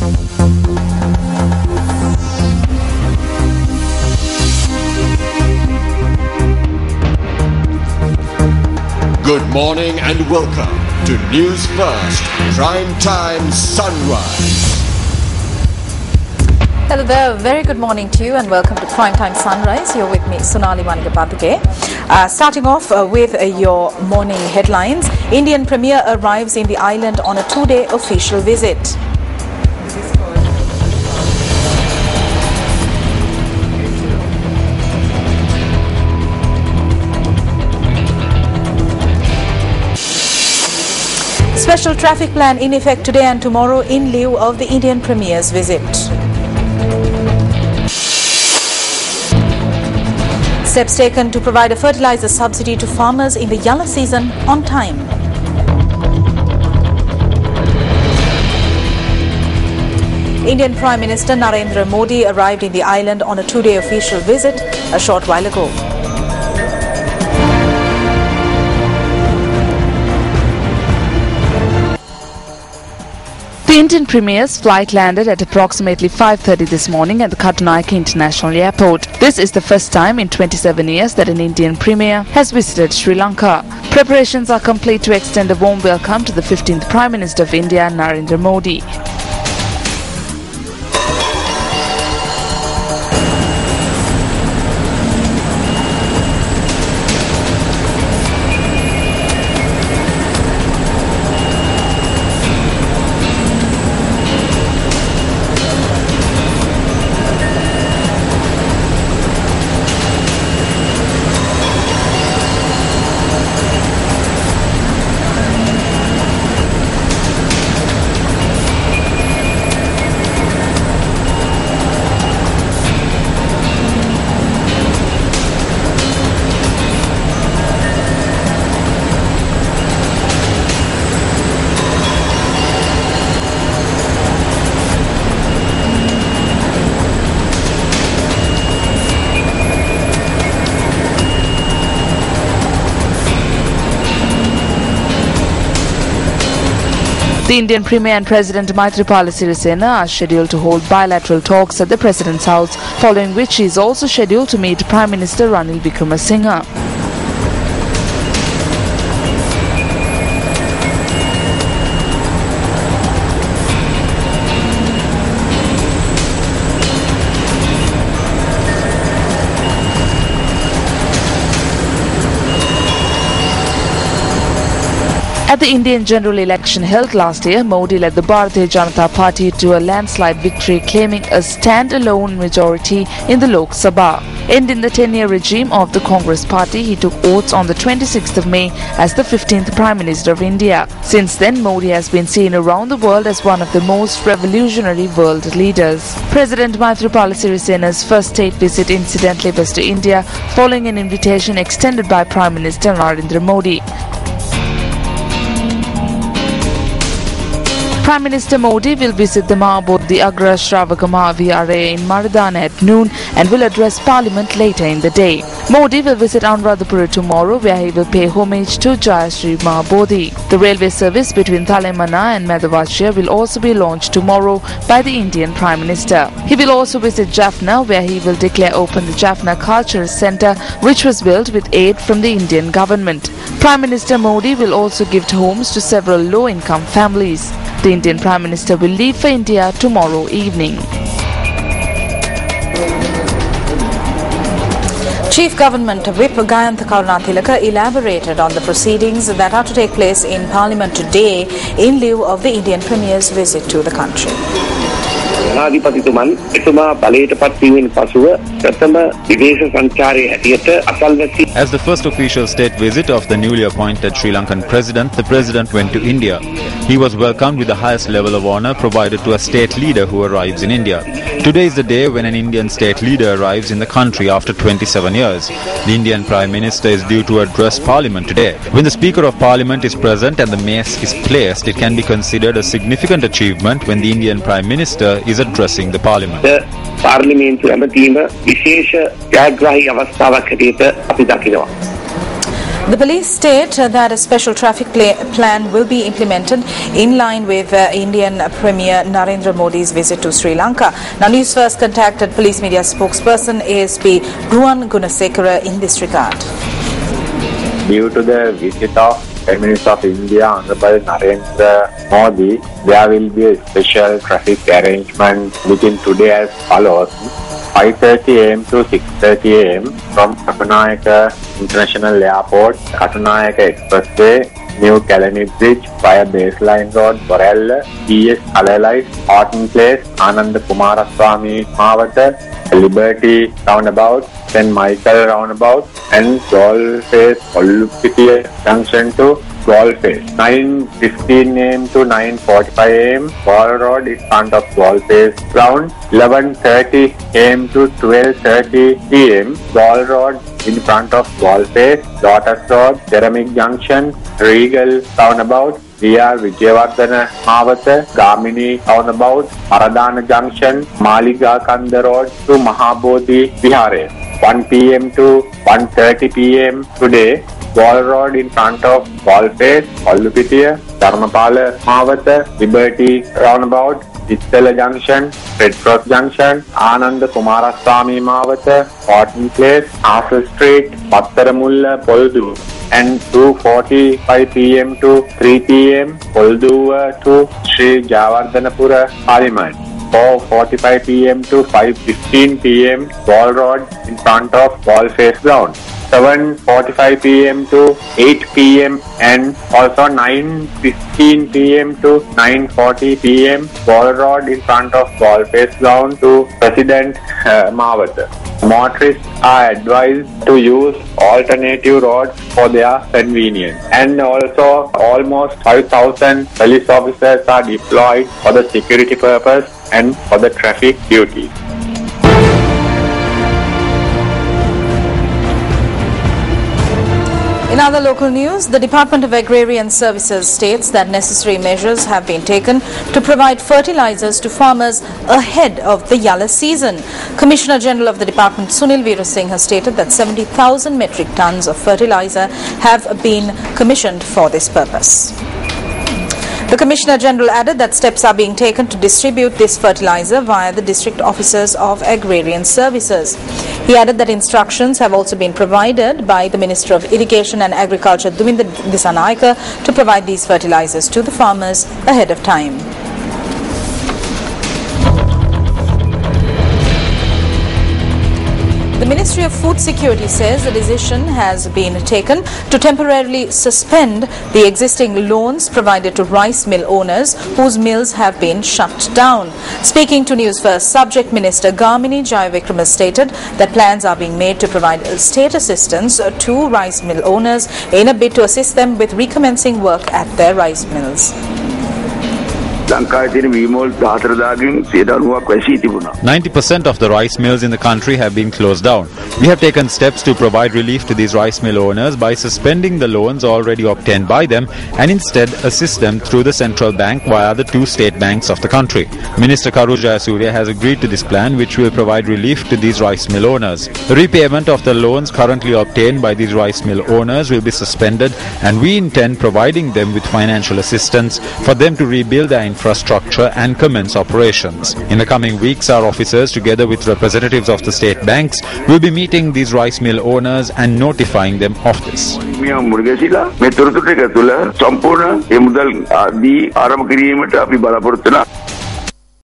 Good morning and welcome to News First Prime Time Sunrise. Hello there, very good morning to you and welcome to Primetime Sunrise. You're with me, Sonali Manigapatike. Starting off with your morning headlines. Indian Premier arrives in the island on a 2-day official visit. Special traffic plan in effect today and tomorrow in lieu of the Indian Premier's visit. Steps taken to provide a fertilizer subsidy to farmers in the yellow season on time. Indian Prime Minister Narendra Modi arrived in the island on a 2-day official visit a short while ago. The Indian Premier's flight landed at approximately 5:30 this morning at the Katunaika International Airport. This is the first time in 27 years that an Indian Premier has visited Sri Lanka. Preparations are complete to extend a warm welcome to the 15th Prime Minister of India, Narendra Modi. The Indian Premier and President Maithripala Sirisena are scheduled to hold bilateral talks at the President's house, following which he is also scheduled to meet Prime Minister Ranil Wickremesinghe. At the Indian general election held last year, Modi led the Bharatiya Janata Party to a landslide victory, claiming a stand-alone majority in the Lok Sabha. Ending the 10-year regime of the Congress Party, he took oaths on the 26th of May as the 15th Prime Minister of India. Since then, Modi has been seen around the world as one of the most revolutionary world leaders. President Maithripala Sirisena's first state visit incidentally was to India, following an invitation extended by Prime Minister Narendra Modi. Prime Minister Modi will visit the Mahabodhi Agra Shravaka Mahaviraya in Maradana at noon and will address Parliament later in the day. Modi will visit Anuradhapura tomorrow, where he will pay homage to Jayashree Mahabodhi. The railway service between Thalemana and Medavachia will also be launched tomorrow by the Indian Prime Minister. He will also visit Jaffna, where he will declare open the Jaffna Cultural Centre, which was built with aid from the Indian government. Prime Minister Modi will also gift homes to several low-income families. The Indian Prime Minister will leave for India tomorrow evening. Chief Government Whip Gayantha Karunathilaka elaborated on the proceedings that are to take place in Parliament today in lieu of the Indian Premier's visit to the country. ජනාධිපතිතුමන් එතුමා බලයට පත් වීමෙන් පසුව ප්‍රථම විදේශ සංචාරයේ හැටියට අසල්වැසි. As the first official state visit of the newly appointed Sri Lankan president, the president went to India. He was welcomed with the highest level of honor provided to a state leader who arrives in India. Today is the day when an Indian state leader arrives in the country after 27 years. The Indian Prime Minister is due to address Parliament today. When the Speaker of Parliament is present and the mace is placed, it can be considered a significant achievement when the Indian Prime Minister is addressing the Parliament. The police state that a special traffic plan will be implemented in line with Indian Premier Narendra Modi's visit to Sri Lanka. Now, Newsfirst contacted police media spokesperson ASP Ruwan Gunasekara in this regard. Due to the visit of Prime Minister of India, Honorable Narendra Modi, there will be a special traffic arrangement within today as follows. 5:30 am to 6:30 am from Katunayaka International Airport, Katunayaka Expressway, New Kalani Bridge, via Baseline Road, Borella, PS Alalite, Horton Place, Ananda Kumaraswamy Mawata, Liberty Roundabout, St. Michael Roundabout, and Goldface Olupitiya Junction to Goldface. 9:15 am to 9:45 am, Ball Road in front of Goldface Ground. 11:30 am to 12:30 pm, Ball Road in front of Goldface, Lotus Road, Ceramic Junction, Regal Roundabout, VR Vijayawardena Mawata, Gamini Roundabout, Aradana Junction, Maliga Kanda Road to Mahabodhi Vihare. 1 pm to 1:30 pm today, Ball Road in front of Goldface, Olupitiya, Dharmapala Mawata, Liberty Roundabout, Istala Junction, Red Cross Junction, Ananda Kumaraswamy Mawata, Horton Place, Castle Street, Pattaramulla, Poldu, and 2:45 pm to 3 pm, Polduva to Sri Jayawardhanapura Parliament. 4:45 pm to 5:15 pm, Ball Road in front of Goldface Ground. 7:45 pm to 8 pm and also 9:15 pm to 9:40 pm, Ball Road in front of Goldface Ground to President Mawata. Motorists are advised to use alternative roads for their convenience. And also almost 5,000 police officers are deployed for the security purpose and for the traffic duties. In other local news, the Department of Agrarian Services states that necessary measures have been taken to provide fertilizers to farmers ahead of the Yalla season. Commissioner General of the department, Sunil Veerasinghe, has stated that 70,000 metric tons of fertilizer have been commissioned for this purpose. The Commissioner General added that steps are being taken to distribute this fertilizer via the district officers of Agrarian Services. He added that instructions have also been provided by the Minister of Irrigation and Agriculture, Duminda Disanayake, to provide these fertilizers to the farmers ahead of time. The Ministry of Food Security says the decision has been taken to temporarily suspend the existing loans provided to rice mill owners whose mills have been shut down. Speaking to Newsfirst, Subject Minister Gamini Jayavikrama stated that plans are being made to provide state assistance to rice mill owners in a bid to assist them with recommencing work at their rice mills. 90% of the rice mills in the country have been closed down. We have taken steps to provide relief to these rice mill owners by suspending the loans already obtained by them and instead assist them through the central bank via the two state banks of the country. Minister Karu Jayasuriya has agreed to this plan, which will provide relief to these rice mill owners. The repayment of the loans currently obtained by these rice mill owners will be suspended, and we intend providing them with financial assistance for them to rebuild their infrastructure and commence operations. In the coming weeks, our officers, together with representatives of the state banks, will be meeting these rice mill owners and notifying them of this.